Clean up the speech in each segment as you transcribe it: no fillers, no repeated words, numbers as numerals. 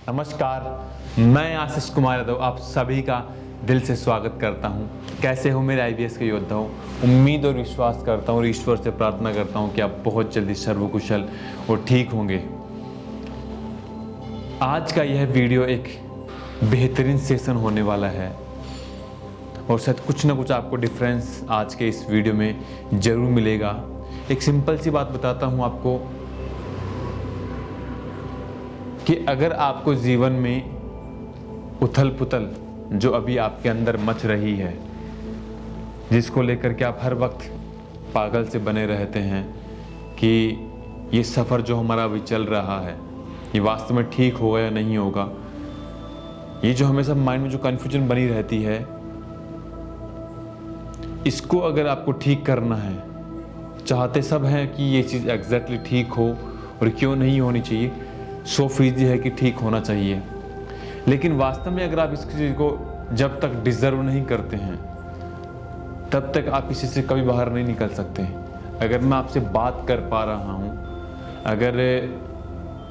नमस्कार, मैं आशीष कुमार यादव आप सभी का दिल से स्वागत करता हूं। कैसे हो मेरे आईबीएस के योद्धाओं? उम्मीद और विश्वास करता हूं और ईश्वर से प्रार्थना करता हूं कि आप बहुत जल्दी सर्वकुशल और ठीक होंगे। आज का यह वीडियो एक बेहतरीन सेशन होने वाला है और शायद कुछ ना कुछ आपको डिफरेंस आज के इस वीडियो में ज़रूर मिलेगा। एक सिंपल सी बात बताता हूं आपको कि अगर आपको जीवन में उथल पुथल जो अभी आपके अंदर मच रही है, जिसको लेकर के आप हर वक्त पागल से बने रहते हैं कि ये सफ़र जो हमारा अभी चल रहा है ये वास्तव में ठीक होगा या नहीं होगा, ये जो हमेशा माइंड में जो कन्फ्यूजन बनी रहती है, इसको अगर आपको ठीक करना है, चाहते सब हैं कि ये चीज़ एग्जैक्टली ठीक हो और क्यों नहीं होनी चाहिए, 100% है कि ठीक होना चाहिए। लेकिन वास्तव में अगर आप इस चीज़ को जब तक डिज़र्व नहीं करते हैं तब तक आप इसी से कभी बाहर नहीं निकल सकते। अगर मैं आपसे बात कर पा रहा हूँ, अगर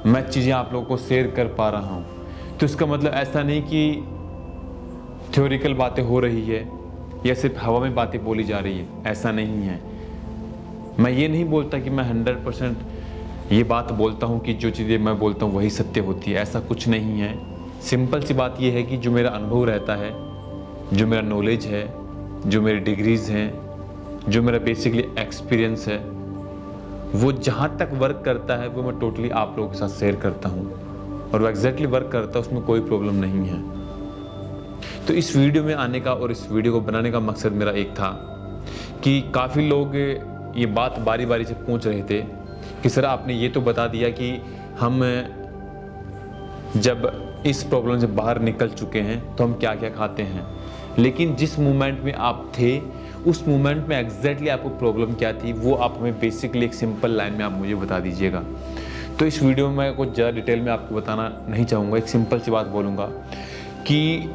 मैं चीज़ें आप लोगों को शेयर कर पा रहा हूँ, तो इसका मतलब ऐसा नहीं कि थ्योरिकल बातें हो रही है या सिर्फ हवा में बातें बोली जा रही है, ऐसा नहीं है। मैं ये नहीं बोलता कि मैं 100% ये बात बोलता हूँ कि जो चीज़ें मैं बोलता हूँ वही सत्य होती है, ऐसा कुछ नहीं है। सिंपल सी बात ये है कि जो मेरा अनुभव रहता है, जो मेरा नॉलेज है, जो मेरी डिग्रीज़ हैं, जो मेरा बेसिकली एक्सपीरियंस है, वो जहाँ तक वर्क करता है वो मैं टोटली आप लोगों के साथ शेयर करता हूँ और वो एग्जैक्टली वर्क करता है, उसमें कोई प्रॉब्लम नहीं है। तो इस वीडियो में आने का और इस वीडियो को बनाने का मकसद मेरा एक था कि काफ़ी लोग ये बात बारी बारी से पूछ रहे थे कि सर आपने ये तो बता दिया कि हम जब इस प्रॉब्लम से बाहर निकल चुके हैं तो हम क्या क्या खाते हैं, लेकिन जिस मोमेंट में आप थे उस मोमेंट में एग्जैक्टली आपको प्रॉब्लम क्या थी वो आप हमें बेसिकली एक सिंपल लाइन में आप मुझे बता दीजिएगा। तो इस वीडियो में मैं कुछ ज़्यादा डिटेल में आपको बताना नहीं चाहूँगा, एक सिंपल सी बात बोलूँगा कि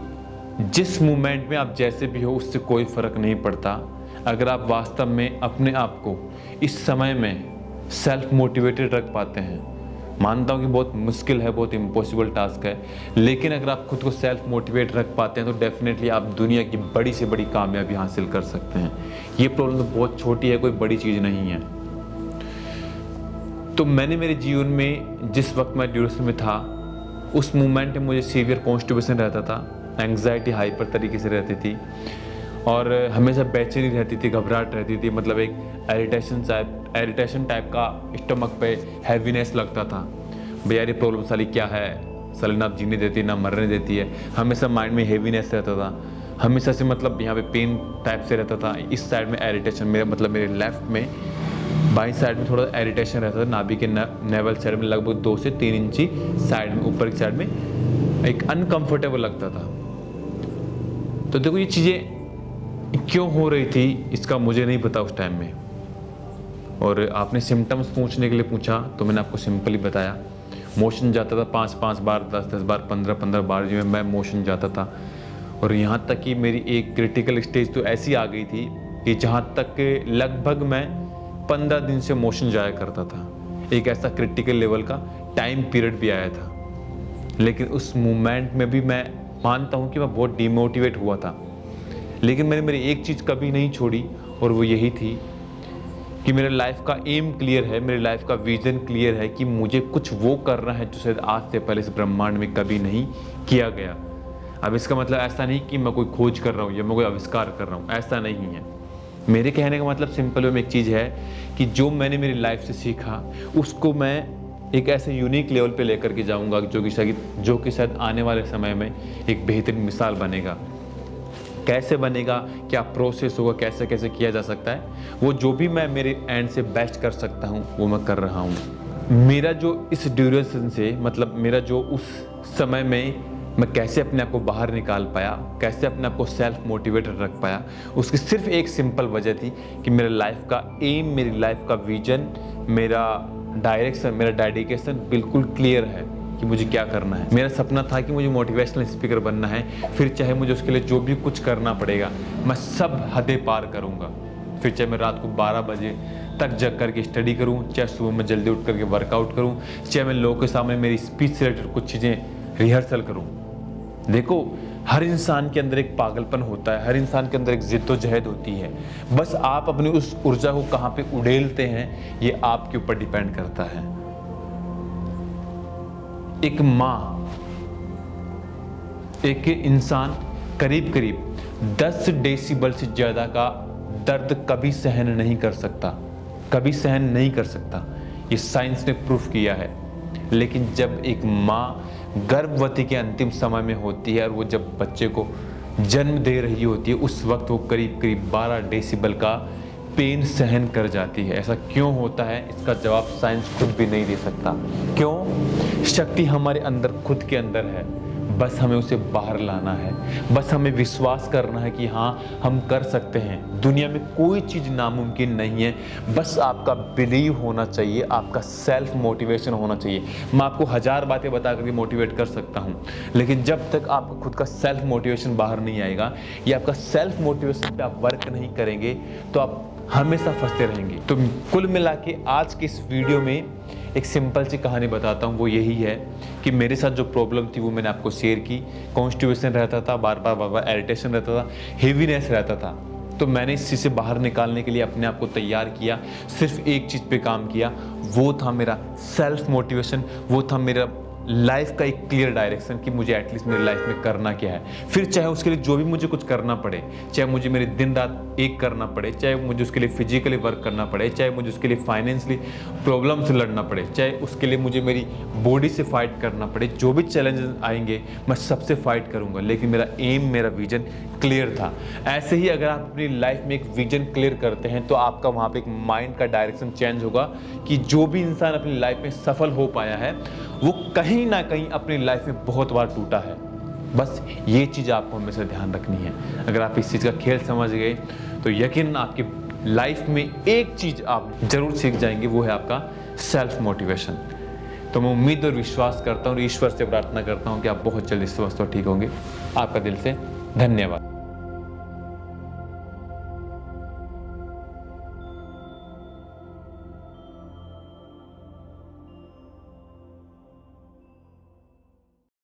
जिस मोमेंट में आप जैसे भी हो उससे कोई फ़र्क नहीं पड़ता। अगर आप वास्तव में अपने आप को इस समय में सेल्फ मोटिवेटेड रख पाते हैं, मानता हूँ कि बहुत मुश्किल है, बहुत इम्पॉसिबल टास्क है, लेकिन अगर आप खुद को सेल्फ मोटिवेट रख पाते हैं तो डेफिनेटली आप दुनिया की बड़ी से बड़ी कामयाबी हासिल कर सकते हैं। ये प्रॉब्लम तो बहुत छोटी है, कोई बड़ी चीज़ नहीं है। तो मैंने मेरे जीवन में जिस वक्त मैं ड्यूरेशन में था उस मोमेंट में मुझे सीवियर कॉन्स्टिपेशन रहता था, एंग्जाइटी हाइपर तरीके से रहती थी और हमेशा बेचैनी रहती थी, घबराहट रहती थी, मतलब एक इरिटेशन टाइप का स्टमक पे हैवीनेस लगता था। भैया ये प्रॉब्लम साली क्या है, साली ना जीने देती है ना मरने देती है, हमेशा माइंड में हैवीनेस रहता था, हमेशा से मतलब यहाँ पे पेन टाइप से रहता था। इस साइड में इरिटेशन, मेरे लेफ्ट में बाई साइड में थोड़ा इरिटेशन रहता था, नाभि के नेवल साइड में लगभग 2 से 3 इंची साइड में, ऊपर की साइड में एक अनकंफर्टेबल लगता था। तो देखो ये चीज़ें क्यों हो रही थी इसका मुझे नहीं पता उस टाइम में, और आपने सिम्टम्स पूछने के लिए पूछा तो मैंने आपको सिंपली बताया। मोशन जाता था 5-5 बार, 10-10 बार, 15-15 बार जो मैं मोशन जाता था, और यहाँ तक कि मेरी एक क्रिटिकल स्टेज तो ऐसी आ गई थी कि जहाँ तक लगभग मैं 15 दिन से मोशन जाया करता था। एक ऐसा क्रिटिकल लेवल का टाइम पीरियड भी आया था, लेकिन उस मोमेंट में भी मैं मानता हूँ कि मैं बहुत डिमोटिवेट हुआ था, लेकिन मैंने मेरी एक चीज़ कभी नहीं छोड़ी और वो यही थी कि मेरे लाइफ का एम क्लियर है, मेरे लाइफ का विजन क्लियर है कि मुझे कुछ वो करना है जो शायद आज से पहले इस ब्रह्मांड में कभी नहीं किया गया। अब इसका मतलब ऐसा नहीं कि मैं कोई खोज कर रहा हूँ या मैं कोई आविष्कार कर रहा हूँ, ऐसा नहीं है। मेरे कहने का मतलब सिंपल में एक चीज़ है कि जो मैंने मेरी लाइफ से सीखा उसको मैं एक ऐसे यूनिक लेवल पे लेकर के जाऊँगा जो कि शायद आने वाले समय में एक बेहतरीन मिसाल बनेगा। कैसे बनेगा, क्या प्रोसेस होगा, कैसे कैसे किया जा सकता है, वो जो भी मैं मेरे एंड से बेस्ट कर सकता हूँ वो मैं कर रहा हूँ। मेरा जो इस ड्यूरेशन से मतलब मेरा जो उस समय में मैं कैसे अपने आप को बाहर निकाल पाया, कैसे अपने आप को सेल्फ मोटिवेटेड रख पाया, उसकी सिर्फ एक सिंपल वजह थी कि मेरे लाइफ का एम, मेरी लाइफ का विजन, मेरा डायरेक्शन, मेरा डेडिकेशन बिल्कुल क्लियर है कि मुझे क्या करना है। मेरा सपना था कि मुझे मोटिवेशनल स्पीकर बनना है, फिर चाहे मुझे उसके लिए जो भी कुछ करना पड़ेगा मैं सब हदें पार करूँगा। फिर चाहे मैं रात को 12 बजे तक जग करके स्टडी करूँ, चाहे सुबह में जल्दी उठ करके वर्कआउट करूँ, चाहे मैं लोगों के सामने मेरी स्पीच से रिलेटेड कुछ चीज़ें रिहर्सल करूं। देखो, हर इंसान के अंदर एक पागलपन होता है, हर इंसान के अंदर एक जिद्दोजहद होती है। बस आप अपनी उस ऊर्जा को कहां पे उड़ेलते हैं, ये आपके ऊपर डिपेंड करता है। एक माँ, एक इंसान करीब करीब 10 डेसिबल से ज्यादा का दर्द कभी सहन नहीं कर सकता, कभी सहन नहीं कर सकता। ये साइंस ने प्रूफ किया है। लेकिन जब एक माँ गर्भवती के अंतिम समय में होती है और वो जब बच्चे को जन्म दे रही होती है, उस वक्त वो करीब करीब 12 डेसिबल का पेन सहन कर जाती है। ऐसा क्यों होता है, इसका जवाब साइंस खुद भी नहीं दे सकता। क्यों? शक्ति हमारे अंदर, खुद के अंदर है, बस हमें उसे बाहर लाना है। बस हमें विश्वास करना है कि हाँ, हम कर सकते हैं। दुनिया में कोई चीज़ नामुमकिन नहीं है। बस आपका बिलीव होना चाहिए, आपका सेल्फ मोटिवेशन होना चाहिए। मैं आपको 1000 बातें बता करके मोटिवेट कर सकता हूँ, लेकिन जब तक आपका खुद का सेल्फ मोटिवेशन बाहर नहीं आएगा या आपका सेल्फ मोटिवेशन पे आप वर्क नहीं करेंगे, तो आप हमेशा फंसते रहेंगे। तो कुल मिला के आज के इस वीडियो में एक सिंपल सी कहानी बताता हूँ। वो यही है कि मेरे साथ जो प्रॉब्लम थी वो मैंने आपको शेयर की। कॉन्स्टिपेशन रहता था, बार बार इरिटेशन रहता था, हेवीनेस रहता था। तो मैंने इस चीज़ से बाहर निकालने के लिए अपने आप को तैयार किया। सिर्फ एक चीज़ पे काम किया, वो था मेरा सेल्फ मोटिवेशन, वो था मेरा लाइफ का एक क्लियर डायरेक्शन कि मुझे एटलीस्ट मेरी लाइफ में करना क्या है। फिर चाहे उसके लिए जो भी मुझे कुछ करना पड़े, चाहे मुझे मेरे दिन रात एक करना पड़े, चाहे मुझे उसके लिए फिजिकली वर्क करना पड़े, चाहे मुझे उसके लिए फाइनेंशियली प्रॉब्लम से लड़ना पड़े, चाहे उसके लिए मुझे मेरी बॉडी से फाइट करना पड़े, जो भी चैलेंजेस आएंगे मैं सबसे फाइट करूंगा। लेकिन मेरा एम, मेरा विजन क्लियर था। ऐसे ही अगर आप अपनी लाइफ में एक विजन क्लियर करते हैं तो आपका वहाँ पे एक माइंड का डायरेक्शन चेंज होगा कि जो भी इंसान अपनी लाइफ में सफल हो पाया है वो कहीं ना कहीं अपनी लाइफ में बहुत बार टूटा है। बस ये चीज़ आपको हमेशा ध्यान रखनी है। अगर आप इस चीज़ का खेल समझ गए तो यकीन आपकी लाइफ में एक चीज़ आप जरूर सीख जाएंगे, वो है आपका सेल्फ मोटिवेशन। तो मैं उम्मीद और विश्वास करता हूँ, ईश्वर से प्रार्थना करता हूँ कि आप बहुत जल्दी स्वस्थ और ठीक होंगे। आपका दिल से धन्यवाद।